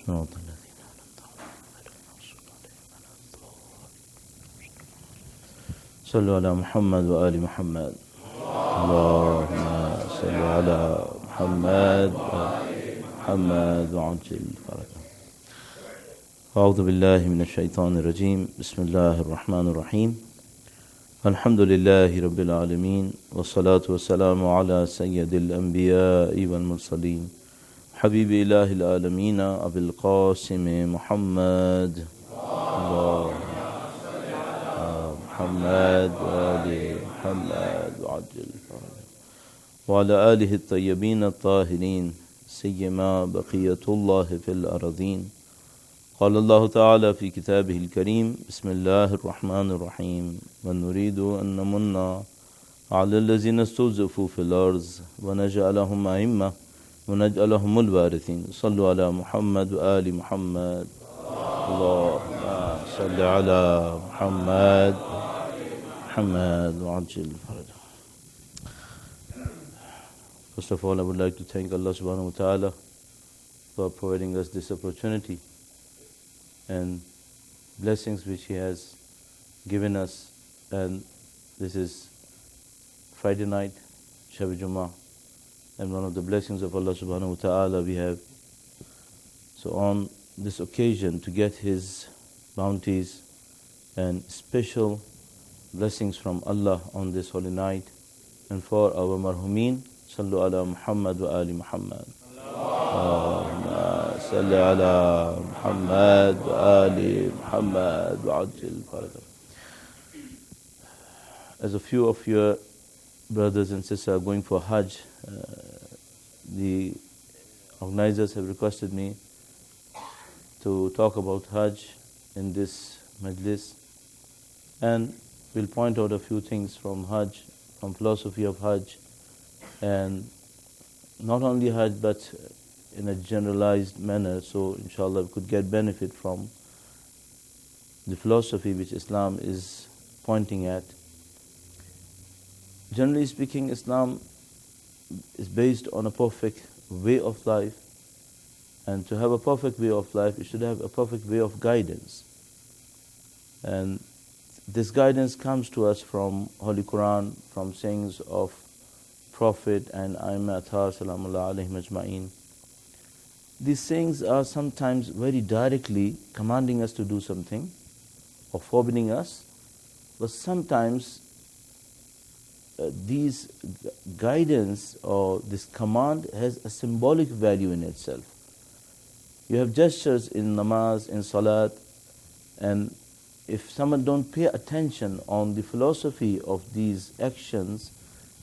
صراط الذين أنعمت عليهم غير المغضوب عليهم ولا الضالين. صلوا على محمد وآل محمد. اللهم صل على محمد وآل محمد وعجل فرجهم. أعوذ بالله من الشيطان الرجيم. بسم الله الرحمن الرحيم. الحمد لله رب العالمين والصلاة والسلام على سيد الأنبياء والمرسلين حبيب إله العالمين أبي القاسم محمد. اللهم صل على محمد وآل محمد وعجل فرجهم وعلى آله الطيبين الطاهرين سيما بقية الله في الأرضين. قال الله تعالى في كتابه الكريم. بسم الله الرحمن الرحيم. ونريد أن نمن على الذين استضعفوا في الأرض ونجعلهم أئمة ونجعلهم الوارثين. صلوا على محمد وآل محمد. اللهم صل على محمد وعجل فرجه. First of all, I would like to thank Allah subhanahu wa ta'ala for providing us this opportunity and blessings which He has given us. And this is Friday night, Shab Jummah, and one of the blessings of Allah subhanahu wa ta'ala we have. So on this occasion, to get His bounties and special blessings from Allah on this holy night, and for our marhumeen, Sallu ala Muhammad wa ali Muhammad. صل على محمد وآل محمد وعجل فرجهم. As a few of your brothers and sisters are going for Hajj, the organizers have requested me to talk about Hajj in this majlis, and we'll point out a few things from Hajj, from philosophy of Hajj, and not only Hajj but in a generalized manner, so inshallah we could get benefit from the philosophy which Islam is pointing at. Generally speaking, Islam is based on a perfect way of life, and to have a perfect way of life, you should have a perfect way of guidance. And this guidance comes to us from Holy Quran, from sayings of Prophet and Aimma Athar Salamullah alayhim ajma'in. These sayings are sometimes very directly commanding us to do something or forbidding us, but sometimes these guidance or this command has a symbolic value in itself. You have gestures in namaz, in salat, and if someone don't pay attention on the philosophy of these actions,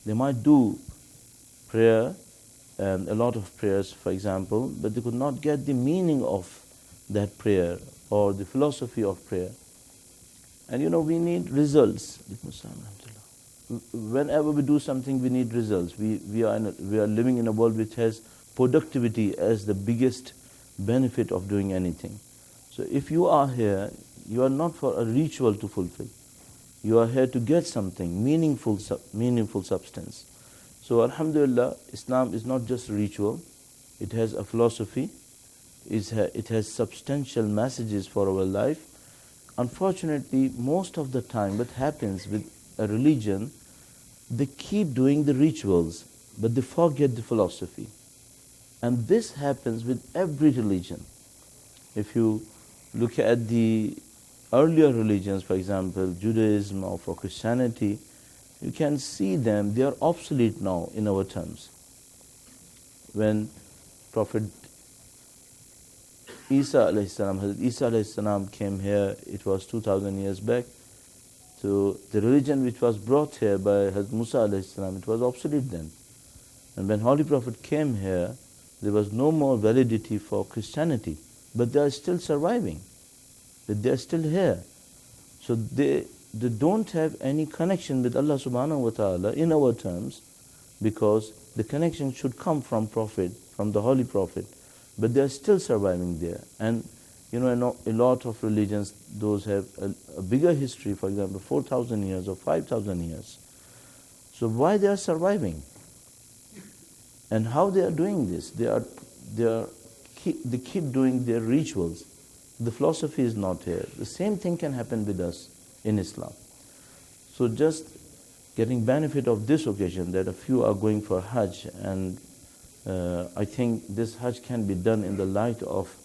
they might do prayer, and a lot of prayers, for example, but they could not get the meaning of that prayer or the philosophy of prayer. And we need results. Whenever we do something, we need results. We are living in a world which has productivity as the biggest benefit of doing anything. So if you are here, you are not for a ritual to fulfill. You are here to get something, meaningful substance. So alhamdulillah, Islam is not just a ritual. It has a philosophy. It has substantial messages for our life. Unfortunately, most of the time what happens with a religion, they keep doing the rituals, but they forget the philosophy. And this happens with every religion. If you look at the earlier religions, for example, Judaism or for Christianity, you can see them, they are obsolete now in our terms. When Prophet Isa alayhi salam, Hazrat Isa alayhi salam came here, it was 2000 years back. So the religion which was brought here by Hazrat Musa alayhi salam, it was obsolete then. And when Holy Prophet came here, there was no more validity for Christianity, but they are still surviving. They are still here. So they don't have any connection with Allah subhanahu wa ta'ala in our terms, because the connection should come from Prophet, from the Holy Prophet, but they are still surviving there. And a lot of religions, those have a bigger history, for example, 4,000 years or 5,000 years. So why they are surviving? And how they are doing this? They are they keep doing their rituals. The philosophy is not here. The same thing can happen with us in Islam. So just getting benefit of this occasion that a few are going for Hajj, and I think this Hajj can be done in the light of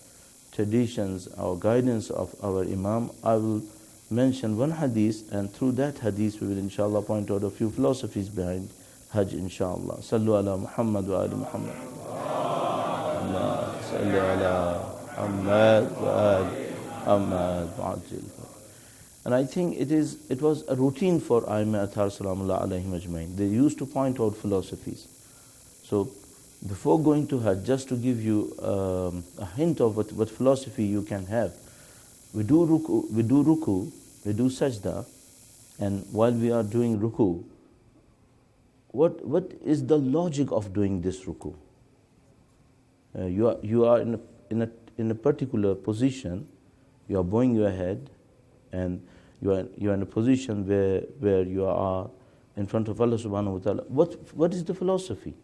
traditions or guidance of our Imam. I will mention one hadith, and through that hadith we will inshallah point out a few philosophies behind Hajj inshallah. Sallu ala Muhammad wa ali Muhammad. Sallu ala Muhammad wa ali Muhammad. And I think it was a routine for Aimma Athar Salamullah alayhim ajmain. They used to point out philosophies. So before going to Hajj, just to give you a hint of what philosophy you can have, we do ruku, we do sajda, and while we are doing ruku, what is the logic of doing this ruku? You are in a particular position, you are bowing your head, and you are in a position where you are in front of Allah subhanahu wa ta'ala. What is the philosophy?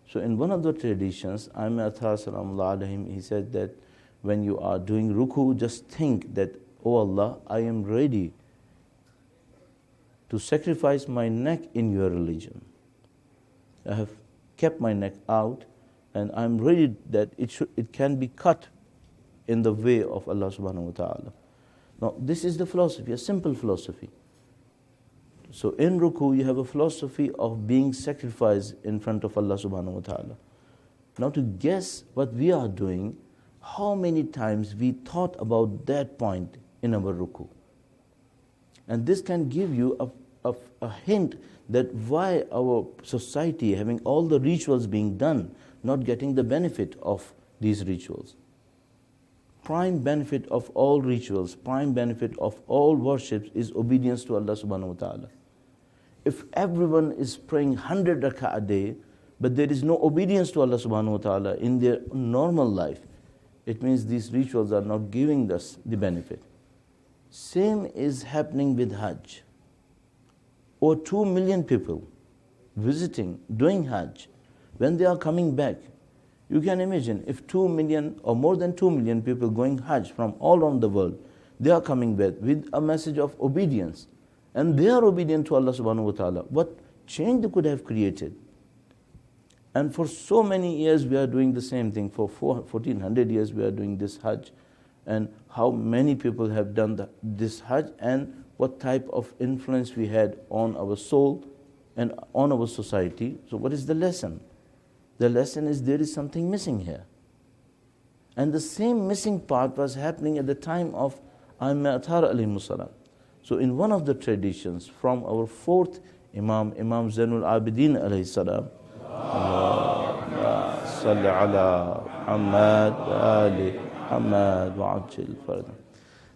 So in one of the traditions, Aimma Athar Salamullah alayhim, he said that when you are doing ruku, just think that, oh Allah, I am ready to sacrifice my neck in your religion. I have kept my neck out, and I am ready that it can be cut in the way of Allah subhanahu wa ta'ala. Now this is the philosophy, a simple philosophy. So in ruku you have a philosophy of being sacrificed in front of Allah subhanahu wa ta'ala. Now to guess what we are doing, how many times we thought about that point in our ruku. And this can give you a hint that why our society, having all the rituals being done, not getting the benefit of these rituals. Prime benefit of all rituals, prime benefit of all worships is obedience to Allah subhanahu wa ta'ala. If everyone is praying 100 rak'ah a day, but there is no obedience to Allah subhanahu wa ta'ala in their normal life, it means these rituals are not giving us the benefit. Same is happening with Hajj. Over 2 million people visiting, doing Hajj, when they are coming back, you can imagine if 2 million or more than 2 million people going Hajj from all around the world, they are coming back with a message of obedience, and they are obedient to Allah subhanahu wa ta'ala. What change they could have created? And for so many years we are doing the same thing. For 1400 years we are doing this Hajj. And how many people have done this Hajj, and what type of influence we had on our soul and on our society. So what is the lesson? The lesson is there is something missing here. And the same missing part was happening at the time of Aimma Athar alayhimus salam. So in one of the traditions from our fourth Imam Zainul Abidin alayhi salam, Allahumma salli ala Muhammad wa ali Muhammad wa ajil fardan.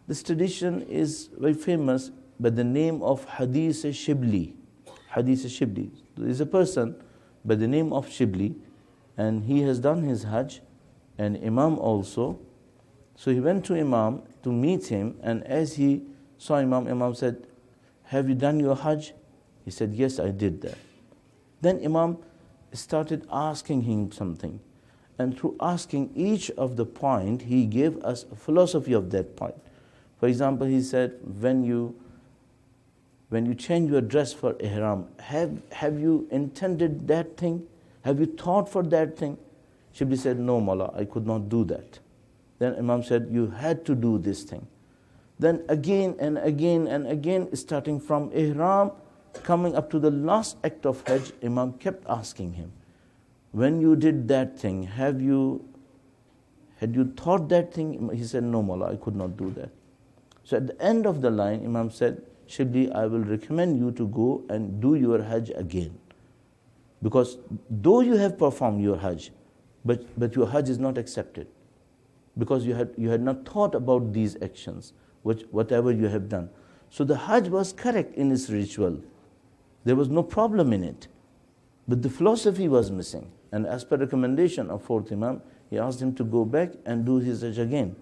This tradition is very famous by the name of Hadith Shibli. Hadith Shibli. There is a person by the name of Shibli, and he has done his Hajj, and Imam also. So he went to Imam to meet him, and as he saw Imam said, have you done your Hajj? He said, yes, I did that. Then Imam started asking him something, and through asking each of the point, he gave us a philosophy of that point. For example, he said, when you change your dress for ihram, have you intended that thing? Have you thought for that thing? Shibli said, no, Mawla, I could not do that. Then Imam said, you had to do this thing. Then again and again and again, starting from ihram, coming up to the last act of Hajj, Imam kept asking him, when you did that thing, had you thought that thing? He said, no, Mawla, I could not do that. So at the end of the line, Imam said, Shibli, I will recommend you to go and do your Hajj again. Because though you have performed your Hajj, but your Hajj is not accepted. Because you had not thought about these actions, whatever you have done. So the Hajj was correct in its ritual. There was no problem in it. But the philosophy was missing. And as per recommendation of fourth Imam, he asked him to go back and do his Hajj again.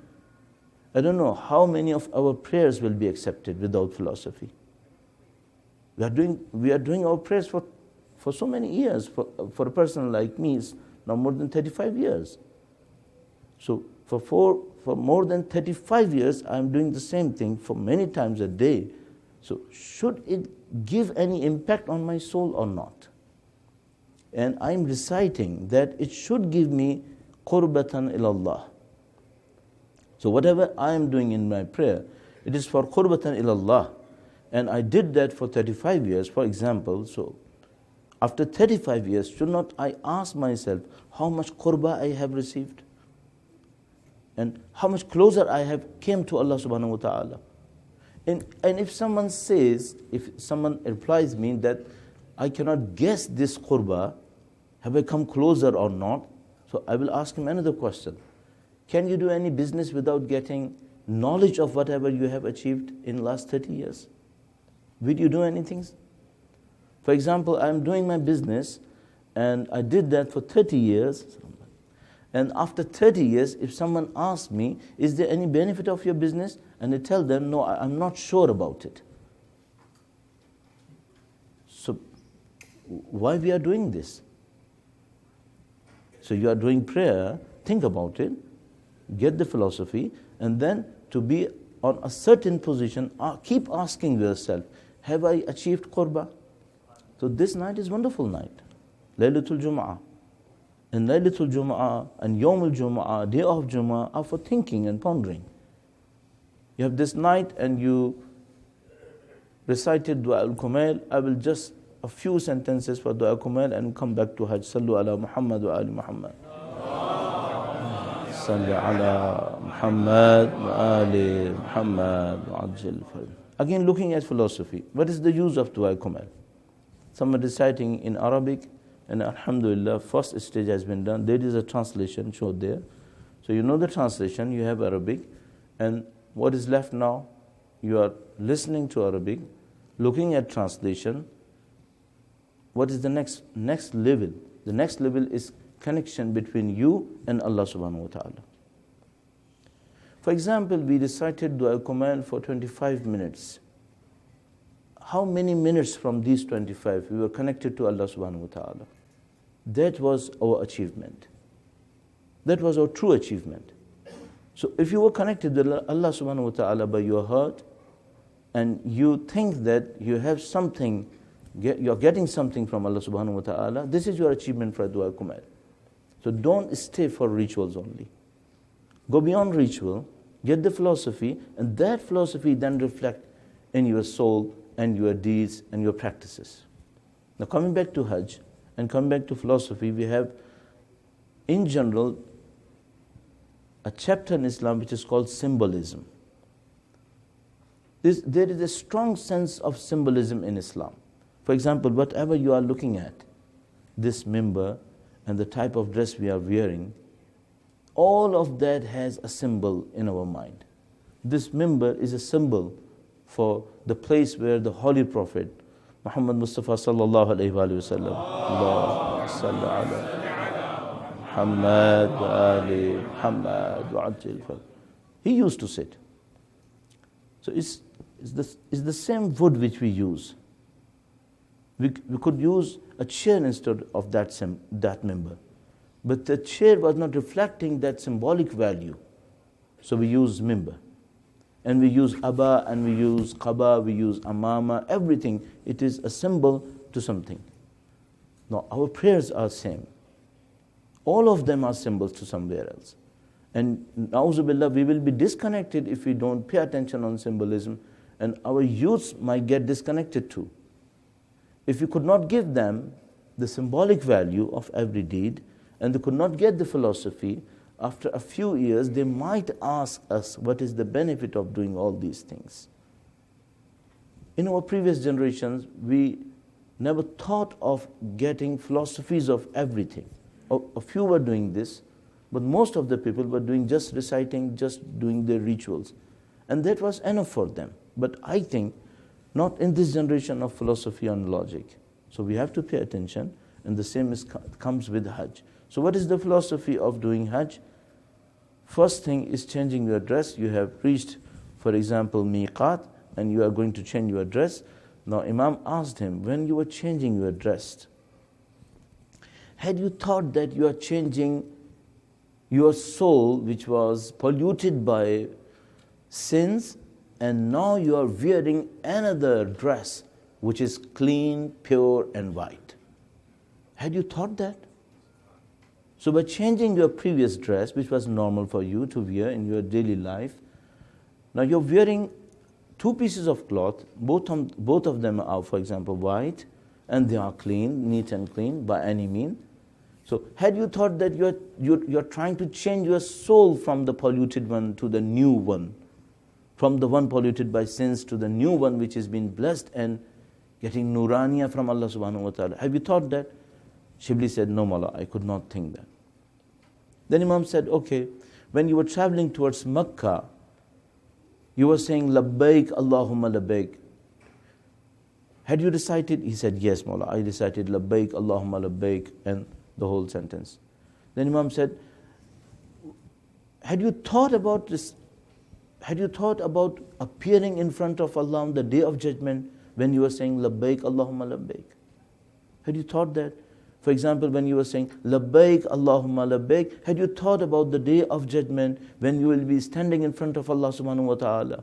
I don't know how many of our prayers will be accepted without philosophy. We are doing our prayers for so many years. For a person like me, it's now more than 35 years. So for more than 35 years, I'm doing the same thing for many times a day. So should it give any impact on my soul or not? And I'm reciting that it should give me qurbatan ilallah. So whatever I am doing in my prayer, it is for qurbatan ilallah. And I did that for 35 years, for example. So after 35 years, should not I ask myself how much qurbah I have received? And how much closer I have came to Allah subhanahu wa ta'ala? And if someone says, if someone replies me that I cannot guess this qurbah, have I come closer or not? So I will ask him another question. Can you do any business without getting knowledge of whatever you have achieved in last 30 years? Will you do anything? For example, I'm doing my business and I did that for 30 years. And after 30 years, if someone asks me, is there any benefit of your business? And I tell them, no, I'm not sure about it. So why we are doing this? So you are doing prayer, think about it, get the philosophy, and then to be on a certain position, keep asking yourself, have I achieved qurbah? So this night is wonderful night, Laylatul Jum'ah. And Laylatul Jum'ah and Yawmul Jum'ah, day of Jum'ah, are for thinking and pondering. You have this night and you recited Dua al-Kumail. I will just a few sentences for Dua al-Kumail and come back to Hajj. Sallu ala Muhammad wa ali Muhammad. Sallu ala Muhammad wa ali Muhammad wa ajil fal. Again, looking at philosophy. What is the use of Dua al-Kumail? Someone reciting in Arabic, and alhamdulillah, first stage has been done. There is a translation showed there. So you know the translation, you have Arabic, and what is left now? You are listening to Arabic, looking at translation. What is the next level? The next level is connection between you and Allah subhanahu wa ta'ala. For example, we recited Dua al-Kumail for 25 minutes. How many minutes from these 25 we were connected to Allah subhanahu wa ta'ala? That was our achievement. That was our true achievement. So if you were connected to Allah subhanahu wa ta'ala by your heart, and you think that you have something, you're getting something from Allah subhanahu wa ta'ala, this is your achievement for Dua al-Kumail. So don't stay for rituals only. Go beyond ritual, get the philosophy, and that philosophy then reflect in your soul and your deeds and your practices. Now coming back to Hajj and coming back to philosophy, we have in general a chapter in Islam which is called Symbolism. There is a strong sense of symbolism in Islam. For example, whatever you are looking at, this mimbar and the type of dress we are wearing, all of that has a symbol in our mind. This mimbar is a symbol for the place where the Holy Prophet, Muhammad Mustafa sallallahu alayhi wa sallam, Allahumma salli ala Muhammad wa ali Muhammad wa ajil fal. He used to sit. So it's the same wood which we use. We could use a chair instead of that member. But the chair was not reflecting that symbolic value. So we use member. And we use Abba, and we use Qaba, we use Amama, everything. It is a symbol to something. Now, our prayers are same. All of them are symbols to somewhere else. And na'uzu billah, we will be disconnected if we don't pay attention on symbolism, and our youths might get disconnected too. If we could not give them the symbolic value of every deed, and they could not get the philosophy, after a few years, they might ask us, what is the benefit of doing all these things? In our previous generations, we never thought of getting philosophies of everything. A few were doing this, but most of the people were doing just reciting, just doing their rituals. And that was enough for them. But I think, not in this generation of philosophy and logic. So we have to pay attention, and the same comes with Hajj. So what is the philosophy of doing Hajj? First thing is changing your dress. You have reached, for example, miqat, and you are going to change your dress. Now Imam asked him, when you were changing your dress, had you thought that you are changing your soul which was polluted by sins, and now you are wearing another dress which is clean, pure and white. Had you thought that? So by changing your previous dress, which was normal for you to wear in your daily life, now you're wearing two pieces of cloth, both of them are, for example, white, and they are clean, neat and clean by any mean. So had you thought that you're trying to change your soul from the polluted one to the new one, from the one polluted by sins to the new one which has been blessed and getting nuraniya from Allah subhanahu wa ta'ala, have you thought that? Shibli said, no Mawla, I could not think that. Then Imam said, okay, when you were traveling towards Makkah, you were saying, Labbaik Allahumma Labbaik. Had you recited? He said, yes Mawla, I recited Labbaik Allahumma Labbaik and the whole sentence. Then Imam said, had you thought about this? Had you thought about appearing in front of Allah on the day of judgment when you were saying Labbaik Allahumma Labbaik? Had you thought that? For example, when you were saying Labbaik Allahumma Labbaik, had you thought about the day of judgment when you will be standing in front of Allah subhanahu wa ta'ala?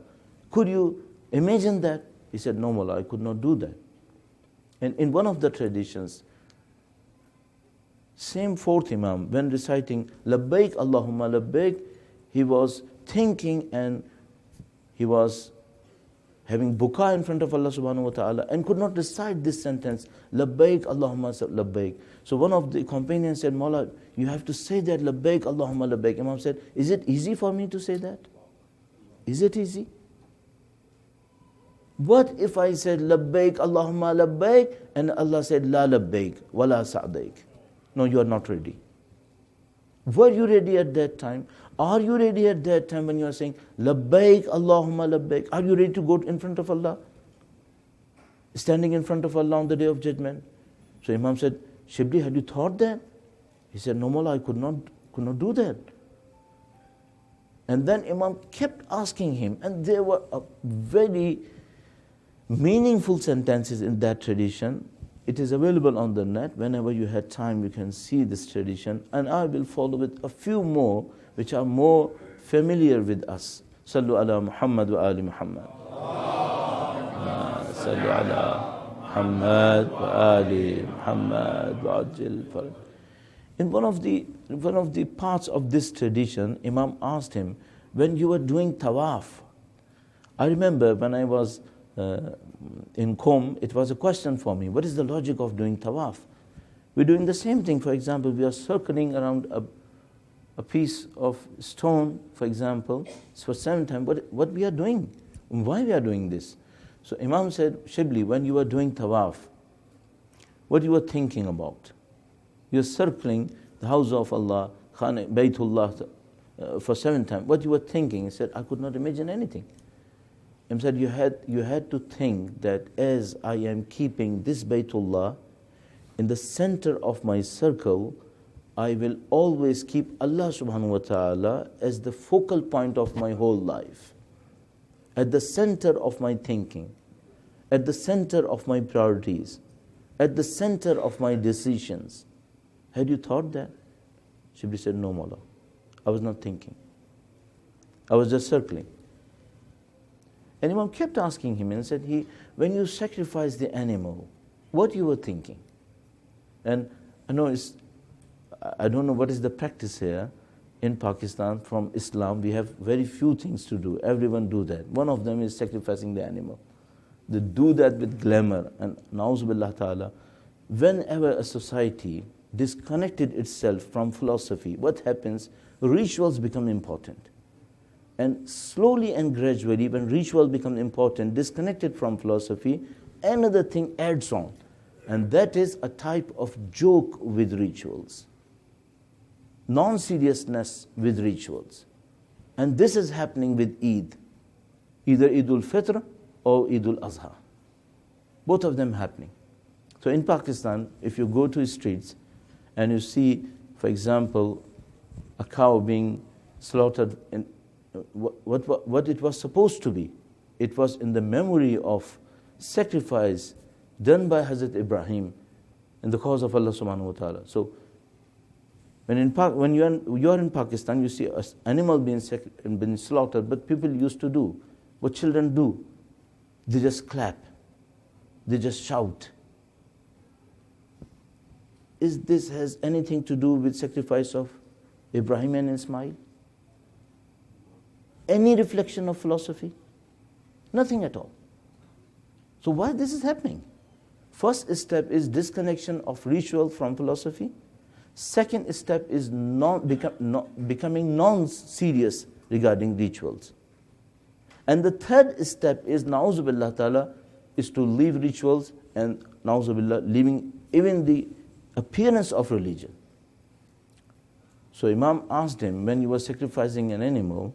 Could you imagine that? He said, no Mawla, I could not do that. And in one of the traditions, same fourth Imam, when reciting Labbaik Allahumma Labbaik, he was thinking and he was having buka in front of Allah subhanahu wa ta'ala and could not recite this sentence, Labbaik Allahumma Labbaik. So one of the companions said, Mawla, you have to say that, Labbaik Allahumma Labbaik. Imam said, is it easy for me to say that? Is it easy? What if I said, Labbaik Allahumma Labbaik, and Allah said, La Labbaik, Wala Sa'daik? No, you are not ready. Were you ready at that time? Are you ready at that time when you are saying, Labbaik Allahumma Labbaik? Are you ready to go in front of Allah? Standing in front of Allah on the day of judgment? So Imam said, Shibli, had you thought that? He said, no Mawla, I could not do that. And then Imam kept asking him, and there were very meaningful sentences in that tradition. It is available on the net. Whenever you had time, you can see this tradition. And I will follow with a few more which are more familiar with us. Sallu ala Muhammad wa ali Muhammad. Sallu ala Muhammad wa ali Muhammad wa ajil faraj. In one of the parts of this tradition, Imam asked him, when you were doing tawaf, I remember when I was in Qom, it was a question for me, what is the logic of doing tawaf? We're doing the same thing. For example, we are circling around a piece of stone, for example, for 7 times. What we are doing? Why we are doing this? So Imam said, Shibli, when you were doing tawaf, what you were thinking about? You're circling the house of Allah, Baytullah, for 7 times. What you were thinking? He said, I could not imagine anything. Imam said, you had to think that as I am keeping this Baytullah in the center of my circle, I will always keep Allah subhanahu wa ta'ala as the focal point of my whole life, at the center of my thinking, at the center of my priorities, at the center of my decisions. Had you thought that? Shibli said, no Mawla, I was not thinking. I was just circling. And Imam kept asking him and said, when you sacrifice the animal, what you were thinking? And I don't know what is the practice here in Pakistan from Islam. We have very few things to do. Everyone do that. One of them is sacrificing the animal. They do that with glamour. And na'uzubillah ta'ala, whenever a society disconnected itself from philosophy, what happens? Rituals become important. And slowly and gradually, when ritual becomes important, disconnected from philosophy, another thing adds on. And that is a type of joke with rituals. Non-seriousness with rituals. And this is happening with Eid. Either Eid al-Fitr or Eid al-Azha. Both of them happening. So in Pakistan, if you go to streets and you see, for example, a cow being slaughtered, in what it was supposed to be. It was in the memory of sacrifice done by Hazrat Ibrahim in the cause of Allah subhanahu wa ta'ala. So When you are in Pakistan, you see an animal being slaughtered, but people used to do what children do. They just clap. They just shout. Is this has anything to do with sacrifice of Ibrahim and Ismail? Any reflection of philosophy? Nothing at all. So why this is happening? First step is disconnection of ritual from philosophy. Second step is becoming non-serious regarding rituals. And the third step is, na'uzubillah ta'ala, is to leave rituals and, na'uzubillah, leaving even the appearance of religion. So Imam asked him, when you were sacrificing an animal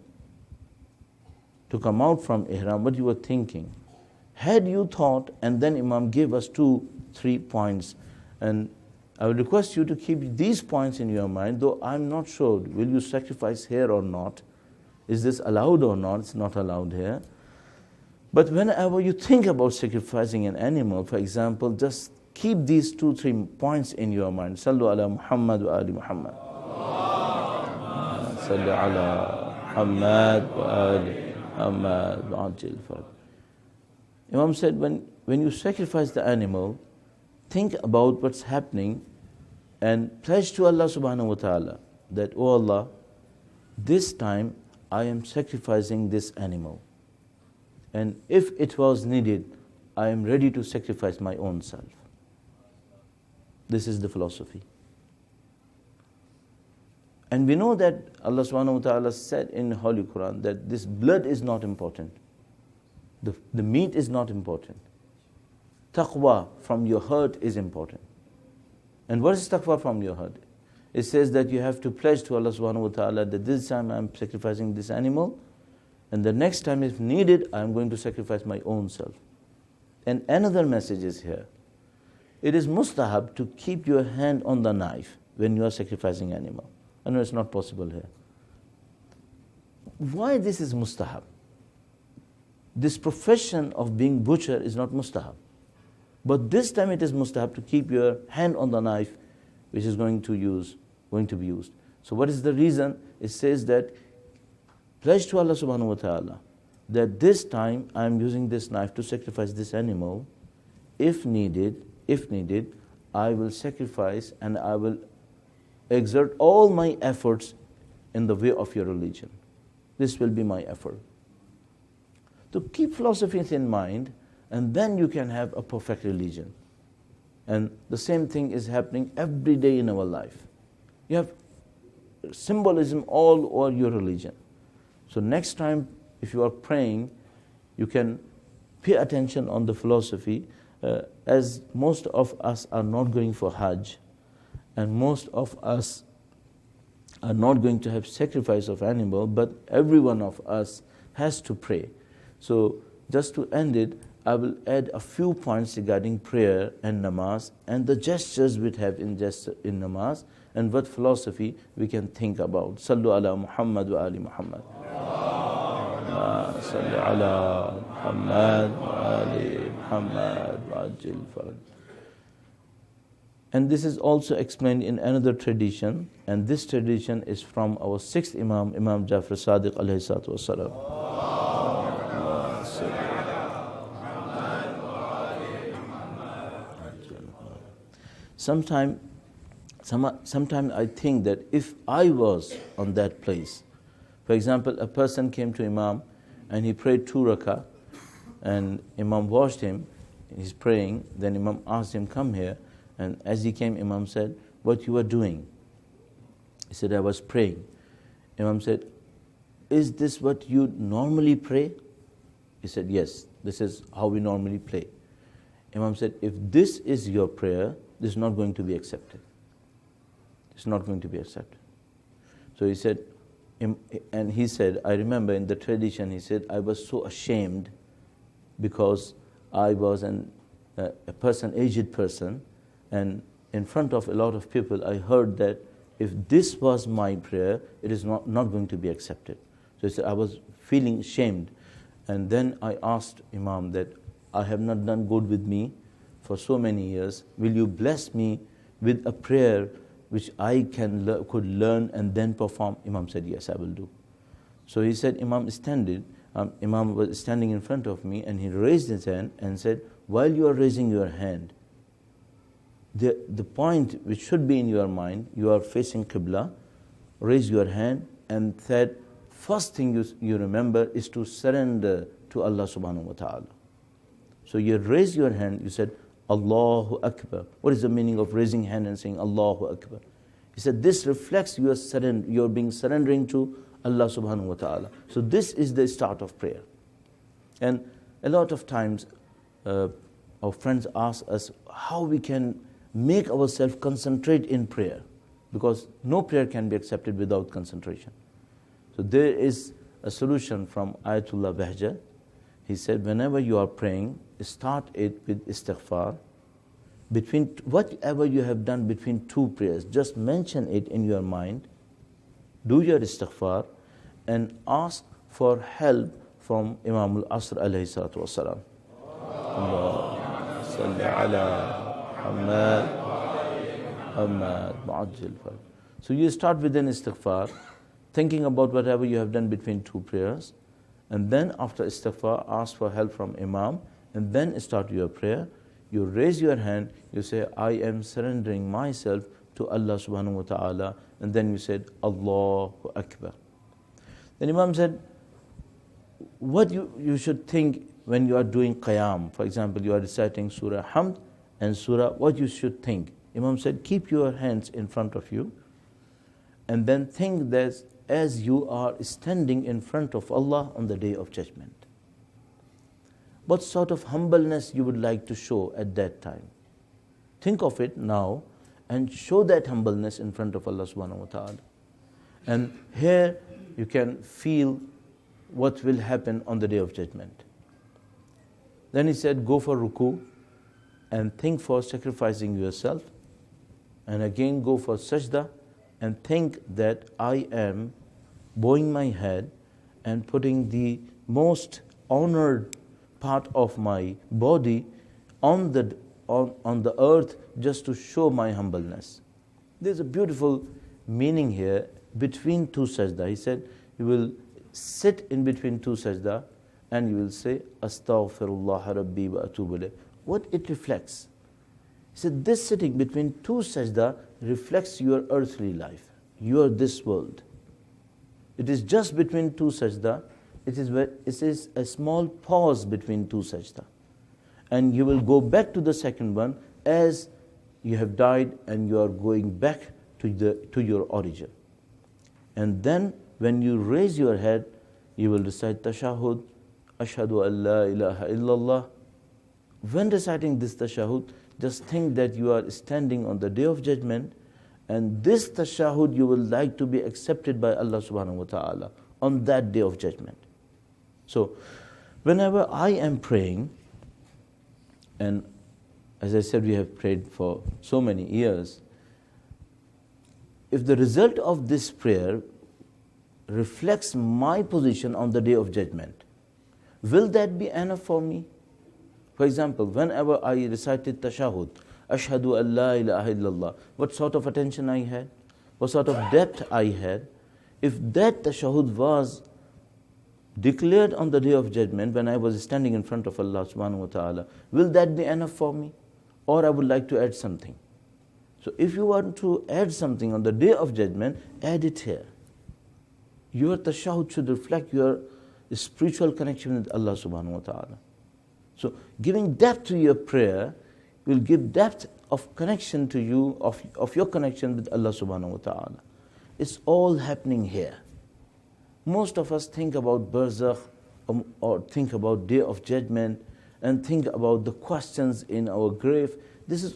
to come out from ihram, what you were thinking? Had you thought, and then Imam gave us 2-3 points, and I would request you to keep these points in your mind, though I'm not sure, will you sacrifice here or not? Is this allowed or not? It's not allowed here. But whenever you think about sacrificing an animal, for example, just keep these 2-3 points in your mind. Sallu ala Muhammad wa ali Muhammad. Sallu ala Muhammad wa ali Muhammad wa ajil farad. Imam said, when you sacrifice the animal, think about what's happening and pledge to Allah subhanahu wa ta'ala that, oh Allah, this time I am sacrificing this animal. And if it was needed, I am ready to sacrifice my own self. This is the philosophy. And we know that Allah subhanahu wa ta'ala said in Holy Quran that this blood is not important. The meat is not important. Taqwa from your heart is important. And what is taqwa from your heart? It says that you have to pledge to Allah subhanahu wa ta'ala that this time I am sacrificing this animal, and the next time if needed, I am going to sacrifice my own self. And another message is here. It is mustahab to keep your hand on the knife when you are sacrificing animal. I know it's not possible here. Why this is mustahab? This profession of being butcher is not mustahab. But this time it is mustahab to keep your hand on the knife, which is going to be used. So what is the reason? It says that pledge to Allah subhanahu wa ta'ala that this time I am using this knife to sacrifice this animal. If needed, I will sacrifice and I will exert all my efforts in the way of your religion. This will be my effort. To keep philosophies in mind, and then you can have a perfect religion. And the same thing is happening every day in our life. You have symbolism all over your religion. So next time, if you are praying, you can pay attention on the philosophy. As most of us are not going for Hajj, and most of us are not going to have sacrifice of animal, but every one of us has to pray. So just to end it, I will add a few points regarding prayer and namaz and the gestures we have in namaz and what philosophy we can think about. Sallu ala Muhammad wa ali Muhammad. Sallu ala Muhammad wa ali Muhammad wa ajil faraj. And this is also explained in another tradition, and this tradition is from our sixth Imam, Imam Jafar Sadiq alayhi salatu wassalam. Sometimes I think that if I was on that place, for example, a person came to Imam and he prayed 2 rakah, and Imam watched him, he's praying, then Imam asked him, come here, and as he came, Imam said, what you are doing? He said, I was praying. Imam said, is this what you normally pray? He said, yes, this is how we normally pray. Imam said, if this is your prayer, this is not going to be accepted. It's not going to be accepted. So he said, and he said, I remember in the tradition, he said, I was so ashamed because I was a person, aged person, and in front of a lot of people, I heard that if this was my prayer, it is not going to be accepted. So he said, I was feeling ashamed. And then I asked Imam that I have not done good with me for so many years. Will you bless me with a prayer which I could learn and then perform? Imam said, yes, I will do. So he said, Imam was standing in front of me, and he raised his hand and said, while you are raising your hand, the point which should be in your mind, you are facing Qibla, raise your hand, and said, first thing you remember is to surrender to Allah subhanahu wa ta'ala. So you raise your hand, you said, Allahu Akbar. What is the meaning of raising hand and saying Allahu Akbar? He said, this reflects your surrendering to Allah subhanahu wa ta'ala. So this is the start of prayer. And a lot of times, our friends ask us how we can make ourselves concentrate in prayer, because no prayer can be accepted without concentration. So there is a solution from Ayatollah Bahja. He said, whenever you are praying, start it with istighfar. Between whatever you have done between two prayers, just mention it in your mind, do your istighfar, and ask for help from Imam al-Asr alayhi salatu wasalam. Allahumma salli ala Muhammad mu'ajjil fal. So you start with an istighfar, thinking about whatever you have done between two prayers, and then after istighfar, ask for help from Imam, and then start your prayer. You raise your hand, you say, I am surrendering myself to Allah subhanahu wa ta'ala, and then you said, Allahu Akbar. Then Imam said, what you should think when you are doing qiyam. For example, you are reciting Surah Hamd and Surah, what you should think. Imam said, keep your hands in front of you, and then think that as you are standing in front of Allah on the Day of Judgment. What sort of humbleness you would like to show at that time? Think of it now and show that humbleness in front of Allah subhanahu wa ta'ala. And here you can feel what will happen on the Day of Judgment. Then he said, go for ruku and think for sacrificing yourself. And again go for sajda and think that I am bowing my head and putting the most honored part of my body on the earth just to show my humbleness. There's a beautiful meaning here between two sajda. He said, you will sit in between two sajda and you will say, Astaghfirullah Rabbi wa atubu ilayh. What it reflects? He said, this sitting between two sajda reflects your earthly life. You are this world. It is just between two sajda. It is a small pause between two sajda. And you will go back to the second one as you have died and you are going back to your origin. And then when you raise your head, you will recite tashahhud, ashhadu an la ilaha illallah. When reciting this tashahhud, just think that you are standing on the Day of Judgment, and this tashahhud you will like to be accepted by Allah subhanahu wa ta'ala on that Day of Judgment. So, whenever I am praying, and as I said, we have prayed for so many years, if the result of this prayer reflects my position on the Day of Judgment, will that be enough for me? For example, whenever I recited tashahhud, ashhadu an la ilaha illallah, what sort of attention I had, what sort of depth I had, if that tashahhud was declared on the Day of Judgment when I was standing in front of Allah subhanahu wa ta'ala, will that be enough for me? Or I would like to add something. So if you want to add something on the Day of Judgment, add it here. Your tashahhud should reflect your spiritual connection with Allah subhanahu wa ta'ala. So giving depth to your prayer will give depth of connection to you, of your connection with Allah subhanahu wa ta'ala. It's all happening here. Most of us think about barzakh or think about Day of Judgment and think about the questions in our grave. This is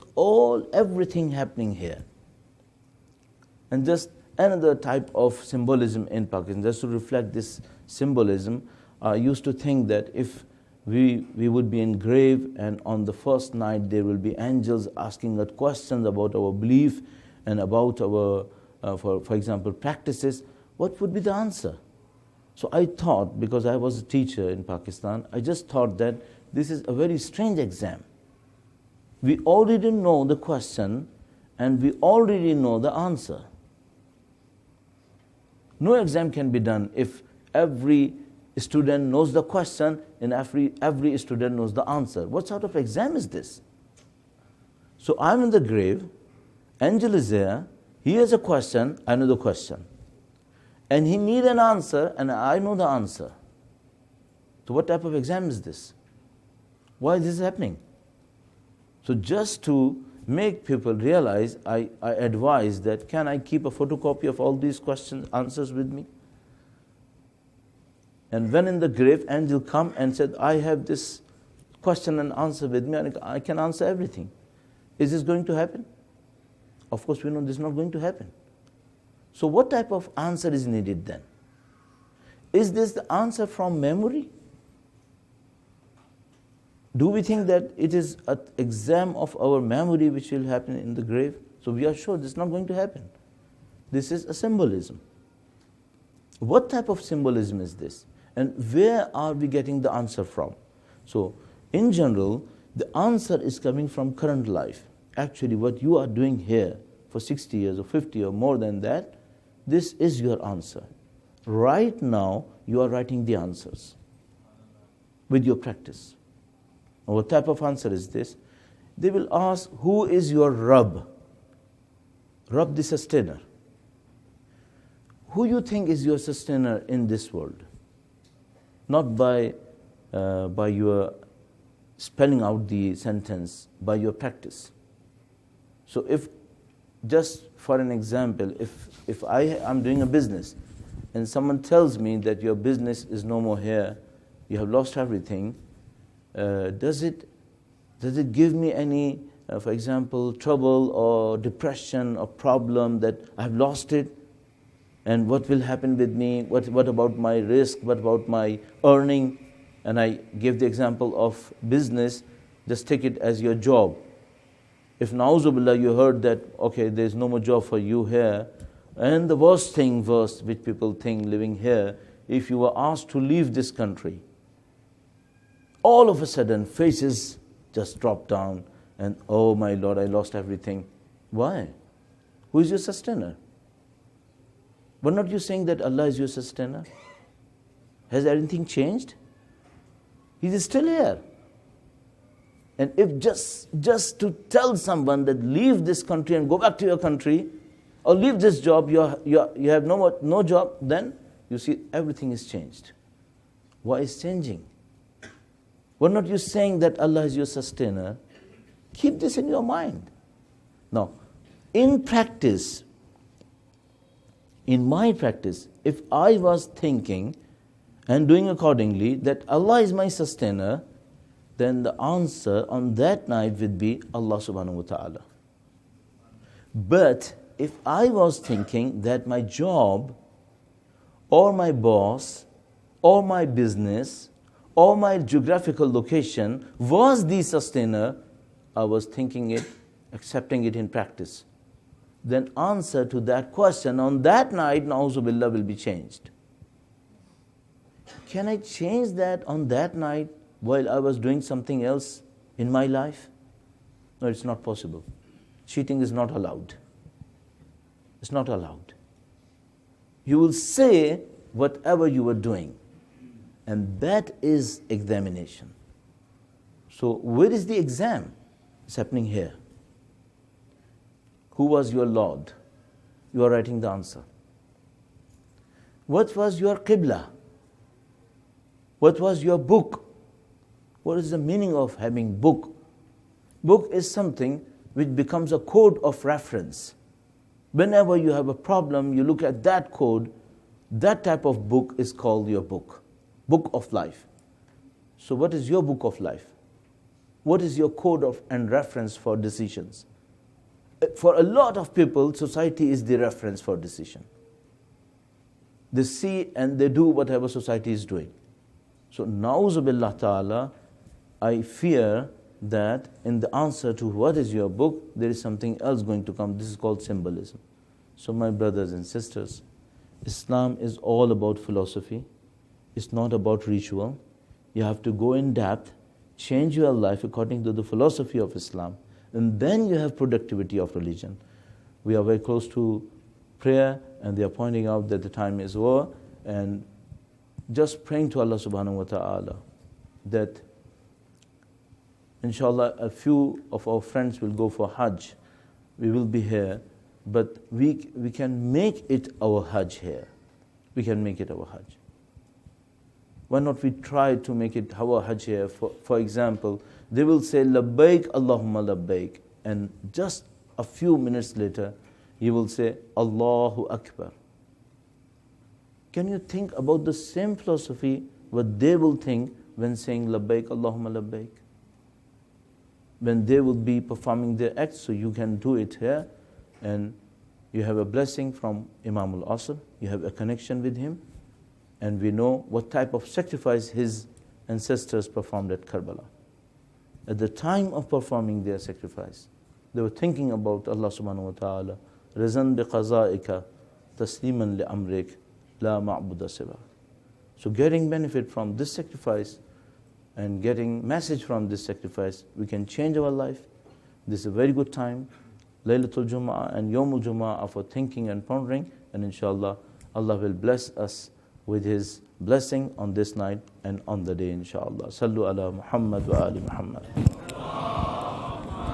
everything happening here. And just another type of symbolism in Pakistan, just to reflect this symbolism, I used to think that if we would be in grave and on the first night there will be angels asking us questions about our belief and about our, for example, practices, what would be the answer? So I thought, because I was a teacher in Pakistan, I just thought that this is a very strange exam. We already know the question and we already know the answer. No exam can be done if every student knows the question and every student knows the answer. What sort of exam is this? So I'm in the grave, angel is there, he has a question, I know the question. And he needs an answer, and I know the answer. So what type of exam is this? Why is this happening? So just to make people realize, I advise that, can I keep a photocopy of all these questions, answers with me? And when in the grave, angel come and said, I have this question and answer with me, and I can answer everything. Is this going to happen? Of course, we know this is not going to happen. So what type of answer is needed then? Is this the answer from memory? Do we think that it is an exam of our memory which will happen in the grave? So we are sure this is not going to happen. This is a symbolism. What type of symbolism is this? And where are we getting the answer from? So in general, the answer is coming from current life. Actually, what you are doing here for 60 years or 50 or more than that, this is your answer. Right now, you are writing the answers with your practice. And what type of answer is this? They will ask, who is your Rabb? Rabb, the sustainer. Who you think is your sustainer in this world? Not by your spelling out the sentence, by your practice. So if, just for an example, if I am doing a business and someone tells me that your business is no more here, you have lost everything, does it give me any, for example, trouble or depression or problem that I have lost it? And what will happen with me? What about my risk? What about my earning? And I give the example of business, just take it as your job. If na'uzubillah you heard that, okay, there's no more job for you here, and the worst which people think living here, if you were asked to leave this country, all of a sudden faces just drop down and, oh my Lord, I lost everything. Why? Who is your sustainer? Were not you saying that Allah is your sustainer? Has anything changed? He is still here. And if just to tell someone that leave this country and go back to your country, or leave this job, you have no job, then you see everything is changed. Why is changing? Were not you saying that Allah is your sustainer? Keep this in your mind. Now, in practice, in my practice, if I was thinking and doing accordingly that Allah is my sustainer, then the answer on that night would be Allah subhanahu wa ta'ala. But if I was thinking that my job or my boss or my business or my geographical location was the sustainer, I was thinking it, accepting it in practice, then answer to that question on that night, na'uzubillah, will be changed. Can I change that on that night while I was doing something else in my life? No, it's not possible. Cheating is not allowed. It's not allowed. You will say whatever you were doing, and that is examination. So where is the exam? It's happening here. Who was your Lord? You are writing the answer. What was your Qibla? What was your book? What is the meaning of having book? Book is something which becomes a code of reference. Whenever you have a problem, you look at that code, that type of book is called your book. Book of life. So what is your book of life? What is your code of and reference for decisions? For a lot of people, society is the reference for decision. They see and they do whatever society is doing. So, na'uzubillah ta'ala, I fear that in the answer to what is your book, there is something else going to come. This is called symbolism. So my brothers and sisters, Islam is all about philosophy. It's not about ritual. You have to go in depth, change your life according to the philosophy of Islam. and then you have productivity of religion. We are very close to prayer, and they are pointing out that the time is over, and just praying to Allah subhanahu wa ta'ala that inshallah a few of our friends will go for Hajj. We will be here, but we can make it our Hajj here. We can make it our Hajj. Why not we try to make it our Hajj here? For example, they will say labbaik Allahumma labbaik, and just a few minutes later you will say Allahu Akbar. Can you think about the same philosophy what they will think when saying labbaik Allahumma labbaik? When they will be performing their acts, so you can do it here, and you have a blessing from Imam al-Asr, you have a connection with him, and we know what type of sacrifice his ancestors performed at Karbala. At the time of performing their sacrifice, they were thinking about Allah subhanahu wa ta'ala, Rizan bi qaza'ika, tasliman li amrik, la ma'buda siwa. So getting benefit from this sacrifice and getting message from this sacrifice, we can change our life. This is a very good time. Laylatul Jum'ah and Yawmul Jum'ah are for thinking and pondering, and inshallah, Allah will bless us with His blessing on this night and on the day, inshallah. Sallu ala Muhammad wa ali Muhammad.